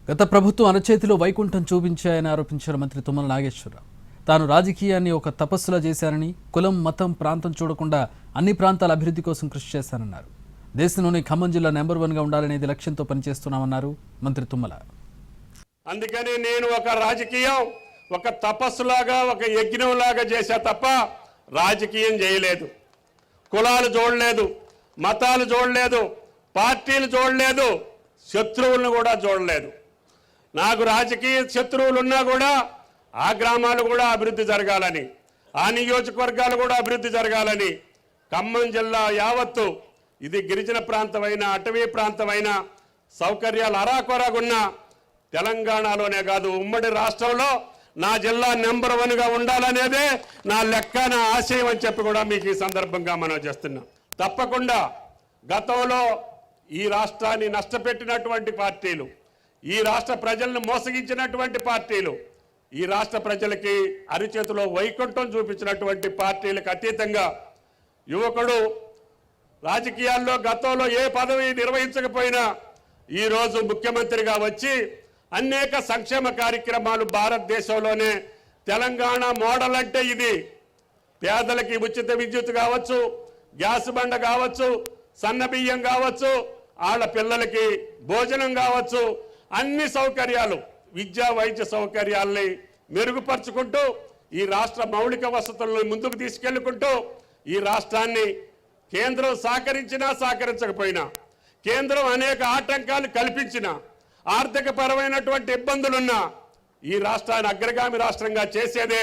గత ప్రభుత్వం అరచేతిలో వైకుంఠం చూపించాయని ఆరోపించిన మంత్రి తుమ్మల నాగేశ్వరరావు తాను రాజకీయాన్ని ఒక తపస్సులా చేశారని, కులం మతం ప్రాంతం చూడకుండా అన్ని ప్రాంతాల అభివృద్ధి కోసం కృషి చేశారన్నారు. దేశంలోని ఖమ్మం జిల్లా నెంబర్ 1గా ఉండాలనేది లక్ష్యంతో పనిచేస్తున్నామన్నారు మంత్రి తుమ్మల. అందుకని నేను ఒక రాజకీయం ఒక తపస్సులాగా ఒక యజ్ఞంలాగా చేశా తప్ప రాజకీయం చేయలేదు. కులాలు చూడలేదు, మతాలు చూడలేదు, పార్టీలు చూడలేదు, శత్రువులను కూడా చూడలేదు. నాకు రాజకీయ శత్రువులు ఉన్నా కూడా ఆ గ్రామాలు కూడా అభివృద్ధి జరగాలని, ఆ నియోజకవర్గాలు కూడా అభివృద్ధి జరగాలని ఖమ్మం జిల్లా యావత్తు ఇది గిరిజన ప్రాంతమైన అటవీ ప్రాంతమైన సౌకర్యాలు అరాకొరగున్న తెలంగాణలోనే కాదు ఉమ్మడి రాష్ట్రంలో నా జిల్లా నెంబర్ 1గా ఉండాలనేదే నా లెక్క, నా ఆశయం అని చెప్పి కూడా మీకు ఈ సందర్భంగా మనం చేస్తున్నాం. తప్పకుండా గతంలో ఈ రాష్ట్రాన్ని నష్టపెట్టినటువంటి పార్టీలు, ఈ రాష్ట్ర ప్రజలను మోసగించినటువంటి పార్టీలు, ఈ రాష్ట్ర ప్రజలకి అరిచేతిలో వైకుంఠం చూపించినటువంటి పార్టీలకు అతీతంగా యువకుడు రాజకీయాల్లో గతంలో ఏ పదవి నిర్వహించకపోయినా ఈరోజు ముఖ్యమంత్రిగా వచ్చి అనేక సంక్షేమ కార్యక్రమాలు భారతదేశంలోనే తెలంగాణ మోడల్ అంటే ఇది. పేదలకి ఉచిత విద్యుత్ కావచ్చు, గ్యాస్ బండ కావచ్చు, సన్న బియ్యం కావచ్చు, వాళ్ళ పిల్లలకి భోజనం కావచ్చు, అన్ని సౌకర్యాలు విద్యా వైద్య సౌకర్యాల్ని మెరుగుపరుచుకుంటూ ఈ రాష్ట్ర మౌలిక వసతులను ముందుకు తీసుకెళ్లుకుంటూ ఈ రాష్ట్రాన్ని కేంద్రం సహకరించినా సహకరించకపోయినా, కేంద్రం అనేక ఆటంకాలు కల్పించినా, ఆర్థిక పరమైనటువంటి ఇబ్బందులున్నా ఈ రాష్ట్రాన్ని అగ్రగామి రాష్ట్రంగా చేసేదే